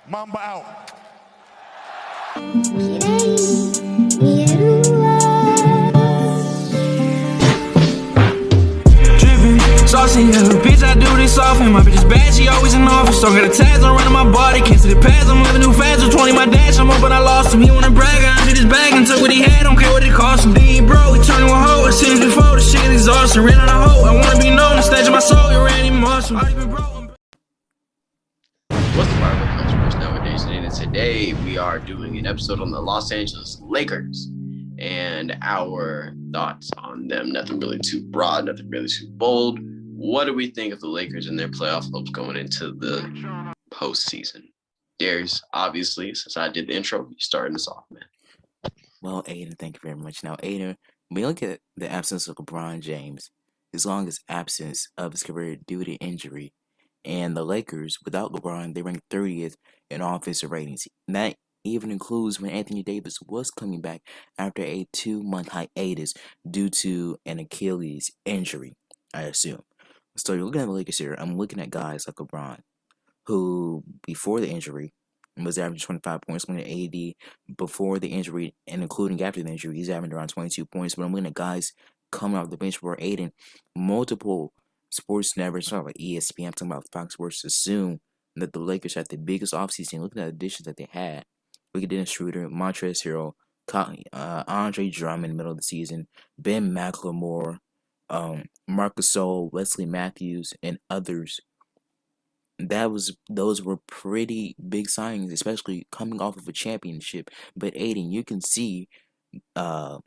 Mamba out. Drippin', saucy, yeah, bitch, I do this often. My bitch is bad, she always in office. Don't got the tags on running my body. Can't see the pads, I'm living too fast. With 20 my dash, I'm up, but I lost him. He wanna brag, I emptied his bag and took what he had. Don't care what it cost him. Then he broke, he turned to a hoe. I seen him before, the shit is exhausting. Ran on a hoe, I wanna be known. The stage of my soul, you Randy Moss. What's the viral controversy nowadays? And today we are doing an episode on the Los Angeles Lakers and our thoughts on them. Nothing really too broad, nothing really too bold. What do we think of the Lakers and their playoff hopes going into the postseason? Darius, obviously, since I did the intro, you starting us off, man. Well, Aiden, thank you very much. Now, Aiden, when you look at the absence of LeBron James, his longest absence of his career due to injury, and the Lakers, without LeBron, they ranked 30th in offensive ratings. And that even includes when Anthony Davis was coming back after a 2-month hiatus due to an Achilles injury, I assume. So you're looking at the Lakers here. I'm looking at guys like LeBron, who before the injury was averaging 25 points, looking at AD before the injury and including after the injury, he's averaging around 22 points. But I'm looking at guys coming off the bench for Aiden, multiple sports networks, talking about ESPN, I'm talking about Fox Sports, assume that the Lakers had the biggest offseason. Looking at the additions that they had, look at Dennis Schroeder, Montrezl Harrell, Andre Drummond in the middle of the season, Ben McLemore, Marc Gasol, Wesley Matthews, and others. Those were pretty big signings, especially coming off of a championship. But Aiden, you can see how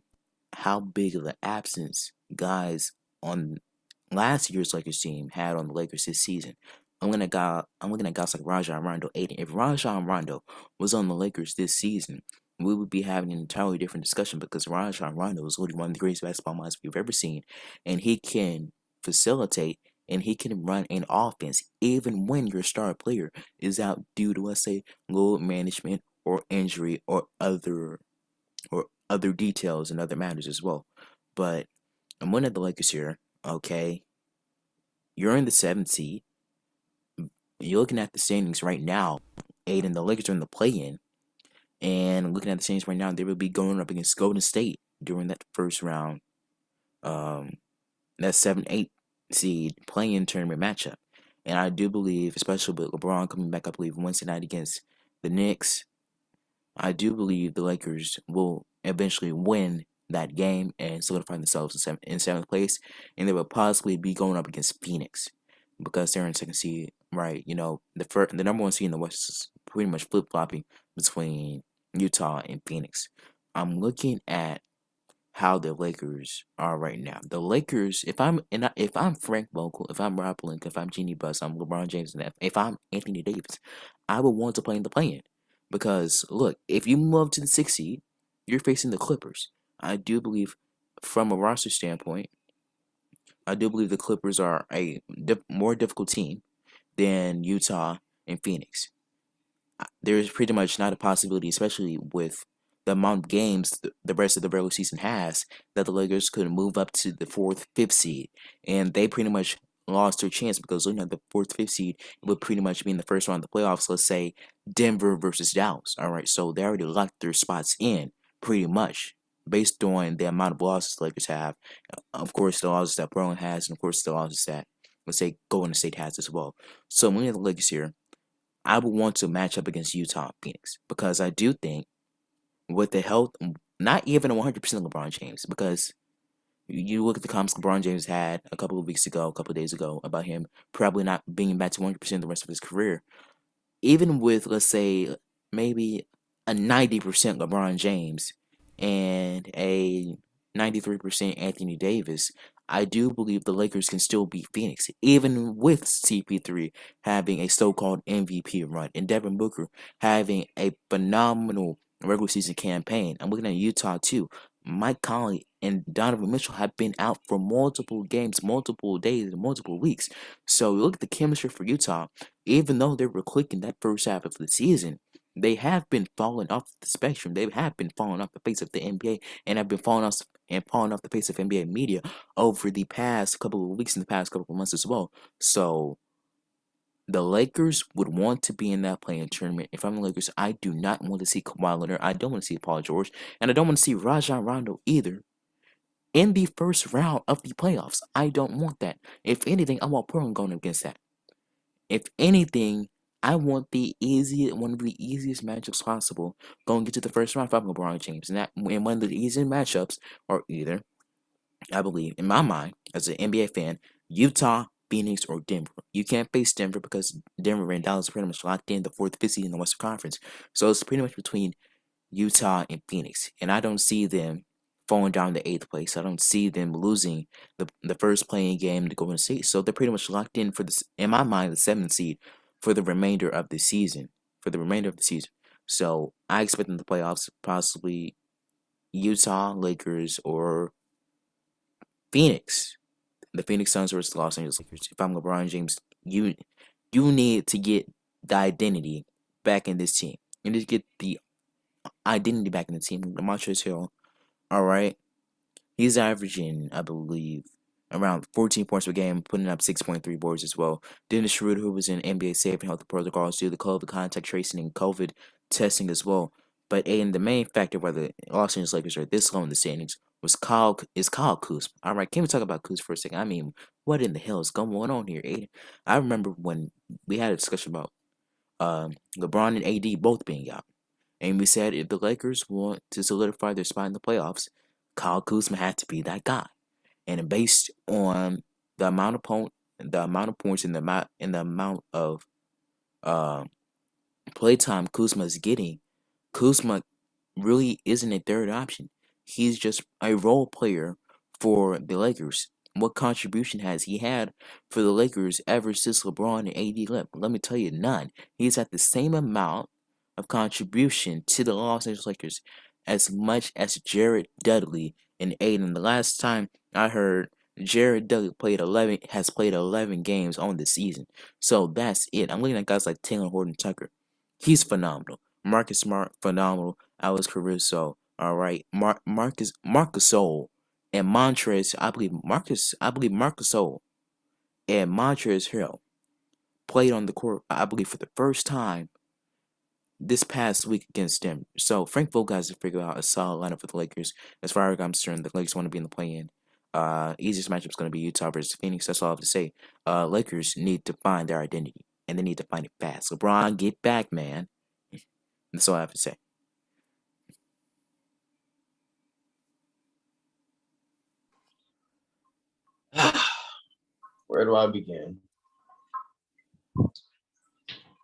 big of an absence guys on last year's Lakers team had on the Lakers this season. I'm looking at guys like Rajon Rondo. Aiden, if Rajon Rondo was on the Lakers this season, we would be having an entirely different discussion because Rajon Rondo is literally one of the greatest basketball minds we've ever seen, and he can facilitate and he can run an offense even when your star player is out due to, let's say, load management or injury or other details and other matters as well. But I'm looking at the Lakers here. Okay, you're in the 7th seed. You're looking at the standings right now. Aiden, the Lakers are in the play-in. And looking at the standings right now, they will be going up against Golden State during that first round. That 7-8 seed play-in tournament matchup. And I do believe, especially with LeBron coming back, I believe Wednesday night against the Knicks, I do believe the Lakers will eventually win that game and solidify themselves in 7th place. And they will possibly be going up against Phoenix because they're in 2nd seed, right? You know, the number 1 seed in the West is pretty much flip-flopping between Utah and Phoenix. I'm looking at how the Lakers are right now. The Lakers, if I'm Frank Vogel, if I'm Rob Pelinka, if I'm Jeannie Buss, I'm LeBron James, and if I'm Anthony Davis, I would want to play in the play-in. Because look, if you move to the 6th seed, you're facing the Clippers. I do believe, from a roster standpoint, I do believe the Clippers are a more difficult team than Utah and Phoenix. There's pretty much not a possibility, especially with the amount of games the rest of the regular season has, that the Lakers could move up to the 4th, 5th seed. And they pretty much lost their chance because looking at the 4th, 5th seed, it would pretty much be in the first round of the playoffs. Let's say Denver versus Dallas. All right, so they already locked their spots in pretty much based on the amount of losses the Lakers have. Of course, the losses that Brooklyn has, and of course, the losses that, let's say, Golden State has as well. So when at the Lakers here, I would want to match up against Utah and Phoenix because I do think with the health, not even 100% LeBron James, because you look at the comments LeBron James had a couple of days ago, about him probably not being back to 100% the rest of his career. Even with, let's say, maybe a 90% LeBron James and a 93% Anthony Davis, I do believe the Lakers can still beat Phoenix, even with CP3 having a so-called MVP run and Devin Booker having a phenomenal regular season campaign. I'm looking at Utah too. Mike Conley and Donovan Mitchell have been out for multiple games, multiple days, and multiple weeks. So look at the chemistry for Utah. Even though they were clicking that first half of the season, they have been falling off the spectrum. They have been falling off the face of the NBA and have been falling off the face of NBA media over the past couple of weeks and the past couple of months as well. So The Lakers would want to be in that play-in tournament. If I'm the Lakers, I do not want to see Kawhi Leonard. I don't want to see Paul George, and I don't want to see Rajon Rondo either in the first round of the playoffs. I don't want that. If anything, I want Portland going against that. If anything, I want one of the easiest matchups possible going into the first round from LeBron James. And one of the easiest matchups are either, I believe, in my mind, as an NBA fan, Utah, Phoenix, or Denver. You can't face Denver because Denver and Dallas are pretty much locked in the 4th, 5th seed in the Western Conference. So it's pretty much between Utah and Phoenix. And I don't see them falling down to 8th place. I don't see them losing the first playing game to Golden State. So they're pretty much locked in for this, in my mind, the 7th seed for the remainder of the season. So I expect them to playoffs, possibly Utah, Lakers, or Phoenix. The Phoenix Suns versus the Los Angeles Lakers. If I'm LeBron James, you need to get the identity back in this team. You need to get the identity back in the team. Montrezl Harrell, all right, he's averaging, I believe, around 14 points per game, putting up 6.3 boards as well. Dennis Schroeder, who was in NBA safe and health protocols due to the COVID contact tracing and COVID testing as well. But the main factor why the Los Angeles Lakers are this low in the standings Kyle Kuzma. All right, can we talk about Kuz for a second? I mean, what in the hell is going on here, Aiden? I remember when we had a discussion about LeBron and AD both being out. And we said if the Lakers want to solidify their spot in the playoffs, Kyle Kuzma had to be that guy. And based on the amount of points and the amount of playtime Kuzma is getting, Kuzma really isn't a third option. He's just a role player for the Lakers. What contribution has he had for the Lakers ever since LeBron and AD left? Let me tell you, none. He's had the same amount of contribution to the Los Angeles Lakers as much as Jared Dudley and Aiden. The last time I heard, Jared Dudley has played 11 games on the season. So that's it. I'm looking at guys like Taylor Horton Tucker. He's phenomenal. Marcus Smart, phenomenal. Alex Caruso, all right. Marcus Gasol and Montrezl. I believe Marcus Gasol and Montrezl Harrell played on the court, I believe, for the first time this past week against them. So Frank Vogel has to figure out a solid lineup for the Lakers. As far as I'm concerned, the Lakers want to be in the play-in. Easiest matchup is going to be Utah versus Phoenix. That's all I have to say. Lakers need to find their identity, and they need to find it fast. LeBron, get back, man. That's all I have to say. Where do I begin?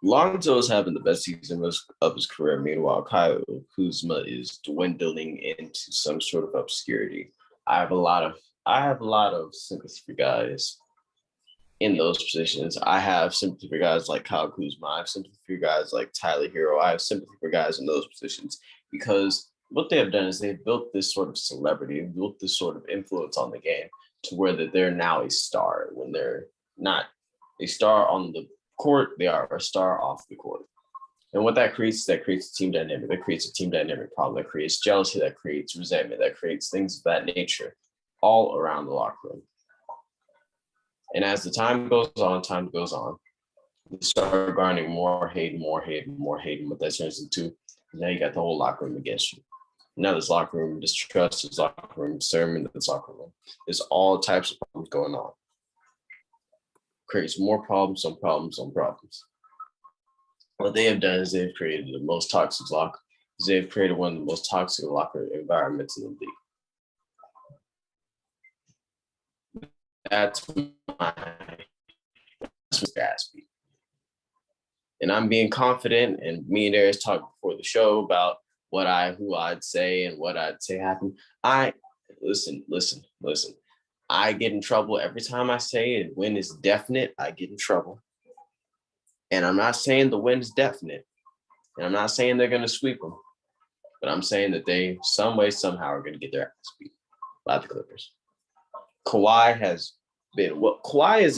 Lonzo's having the best season of his career. Meanwhile, Kyle Kuzma is dwindling into some sort of obscurity. I have a lot of sympathy for guys in those positions. I have sympathy for guys like Kyle Kuzma. I have sympathy for guys like Tyler Hero. I have sympathy for guys in those positions because what they have done is they've built this sort of celebrity, built this sort of influence on the game to where that they're now a star when they're not a star on the court, they are a star off the court. And what that creates a team dynamic. That creates a team dynamic problem. That creates jealousy. That creates resentment. That creates things of that nature all around the locker room. And as the time goes on, you start garnering more hate. And what that turns into, now you got the whole locker room against you. Now there's locker room distrust, there's locker room discernment, there's locker room. There's all types of problems going on. Creates more problems on problems on problems. What they have done is they've created the most toxic locker. They've created one of the most toxic locker environments in the league. That's my Gatsby. And I'm being confident, and me and Darius talked before the show about who I'd say and what I'd say happened. Listen. I get in trouble every time I say a win is definite. I get in trouble. And I'm not saying the win is definite. And I'm not saying they're going to sweep them. But I'm saying that they, some way, somehow, are going to get their ass beat by the Clippers. Kawhi has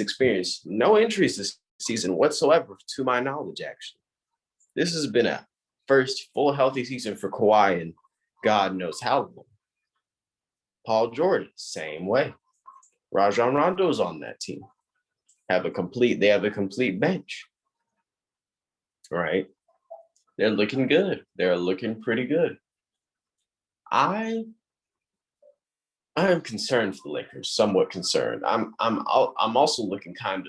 experienced no injuries this season whatsoever, to my knowledge, actually. This has been a first full healthy season for Kawhi in God knows how long. Paul George, same way. Rajon Rondo's on that team. They have a complete bench. right? They're looking good. They're looking pretty good. I am concerned for the Lakers, somewhat concerned. I'm also looking kind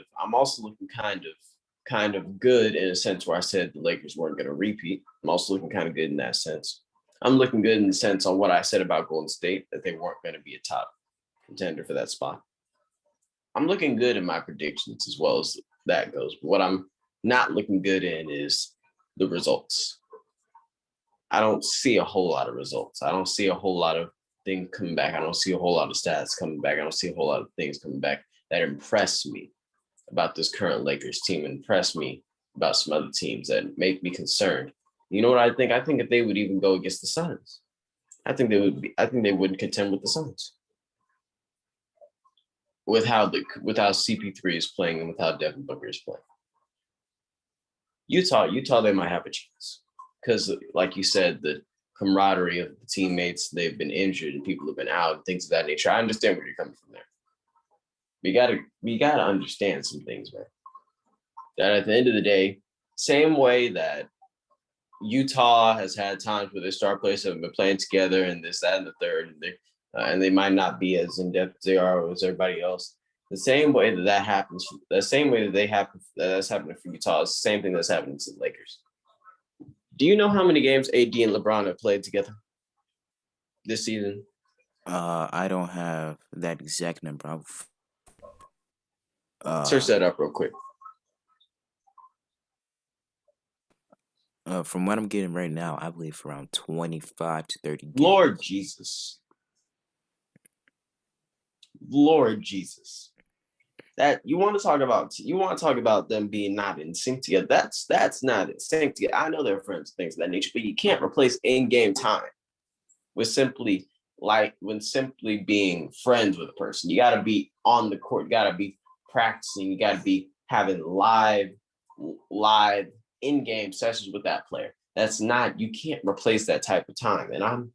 of good in a sense where I said the Lakers weren't going to repeat. I'm also looking kind of good in that sense. I'm looking good in the sense on what I said about Golden State, that they weren't going to be a top contender for that spot. I'm looking good in my predictions as well as that goes. But what I'm not looking good in is the results. I don't see a whole lot of results. I don't see a whole lot of things coming back. I don't see a whole lot of stats coming back. I don't see a whole lot of things coming back that impress me about this current Lakers team, impress me about some other teams that make me concerned. You know what I think? I think if they would even go against the Suns, I think they wouldn't contend with the Suns. With how CP3 is playing and with how Devin Booker is playing. Utah, they might have a chance. Because, like you said, the camaraderie of the teammates, they've been injured and people have been out and things of that nature. I understand where you're coming from there. We gotta understand some things, man. That at the end of the day, same way that Utah has had times where their star players have been playing together and this, that, and the third, and they might not be as in depth as they are as everybody else. The same way that happens, the same way that's happening for Utah is the same thing that's happening to the Lakers. Do you know how many games AD and LeBron have played together this season? I don't have that exact number. Search that up real quick. From what I'm getting right now, I believe around 25 to 30 games. Lord Jesus. That you want to talk about them being not in sync together. That's not in sync together. I know they're friends, things of that nature, but you can't replace in-game time with simply being friends with a person. You gotta be on the court, you gotta be practicing, you gotta be having live in-game sessions with that player. You can't replace that type of time. And I'm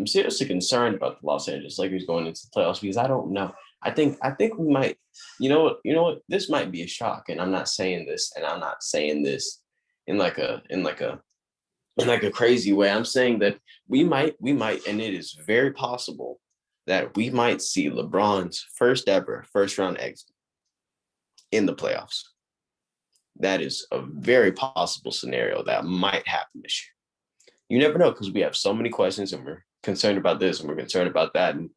seriously concerned about the Los Angeles Lakers going into the playoffs because I don't know. I think we might, you know what, this might be a shock. And I'm not saying this in like a crazy way. I'm saying that we might, and it is very possible that we might see LeBron's first ever first round exit in the playoffs. That is a very possible scenario that might happen this year. You never know because we have so many questions and we're concerned about this and we're concerned about that. And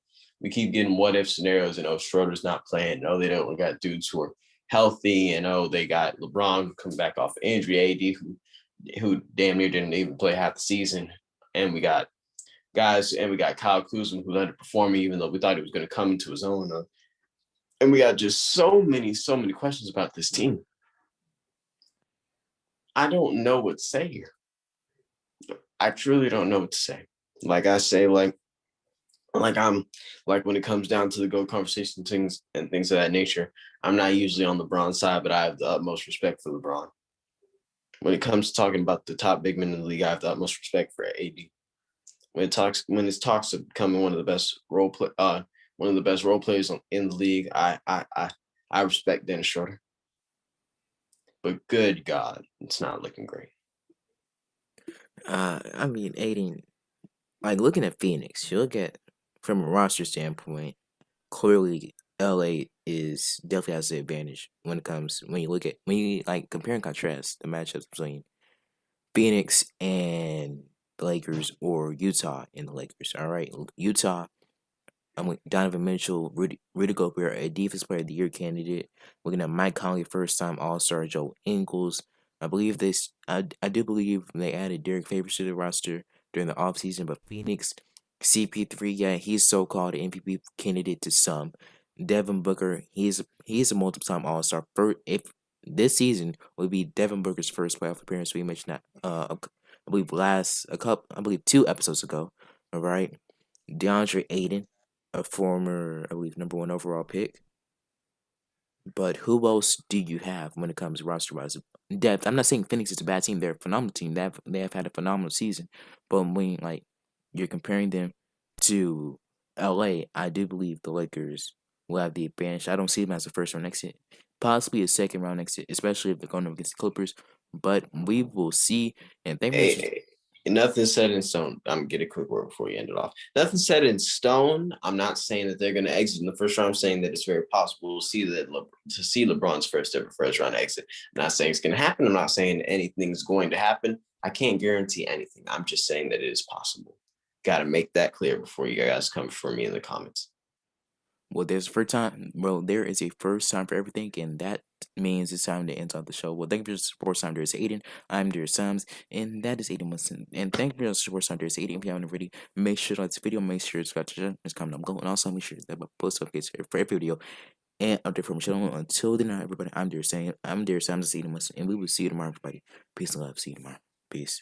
we keep getting what if scenarios and Schroeder's not playing. No, they don't. We got dudes who are healthy and they got LeBron coming back off injury, AD who damn near didn't even play half the season. And we got guys, and we got Kyle Kuzma who's underperforming even though we thought he was going to come into his own. And we got just so many questions about this team. I don't know what to say here. I truly don't know what to say. Like I say, like I'm like when it comes down to the GOAT conversation things and things of that nature, I'm not usually on LeBron's side, but I have the utmost respect for LeBron. When it comes to talking about the top big men in the league, I have the utmost respect for AD. When it talks of becoming one of the best role players in the league, I respect Dennis Schroeder. But good God, it's not looking great. I mean, Aiden, like looking at Phoenix, you look at from a roster standpoint, clearly LA is definitely has the advantage when you like compare and contrast the matchups between Phoenix and the Lakers or Utah and the Lakers. All right, Utah. Donovan Mitchell, Rudy Gobert, a Defense Player of the Year candidate. Looking at Mike Conley, first-time All-Star, Joe Ingles. I do believe they added Derek Favors to the roster during the offseason, but Phoenix, CP3, yeah, he's so-called MVP candidate to some. Devin Booker, he's a multiple-time All-Star. If this season would be Devin Booker's first playoff appearance, we mentioned that I believe 2 episodes ago. All right, DeAndre Ayton, a former, I believe, number 1 overall pick. But who else do you have when it comes roster-wise? Depth. I'm not saying Phoenix is a bad team. They're a phenomenal team. They have had a phenomenal season. But when you're comparing them to LA, I do believe the Lakers will have the advantage. I don't see them as a first-round exit. Possibly a second-round exit, especially if they're going up against the Clippers. But we will see. And thank you. Hey, nothing set in stone. I'm gonna get a quick word before you end it off. Nothing set in stone. I'm not saying that they're gonna exit in the first round. I'm saying that it's very possible to see LeBron's first ever first round exit. I'm not saying it's gonna happen. I'm not saying anything's going to happen. I can't guarantee anything. I'm just saying that it is possible. Got to make that clear before you guys come for me in the comments. Well, there's a first time. Well, there is a first time for everything, and that means it's time to end on the show. Well, thank you for your support. I'm Darius Aiden. I'm Darius Sams, and that is Aiden Winston. And thank you for your support. I'm Darius Aiden. If you haven't already, make sure to like this video. Make sure to subscribe to the channel. Just comment down below, and also make sure that I post updates for every video and update from the channel. Until then, everybody, I'm Darius Sams. I'm Darius Sams. Aiden Winston, and we will see you tomorrow, everybody. Peace and love. See you tomorrow. Peace.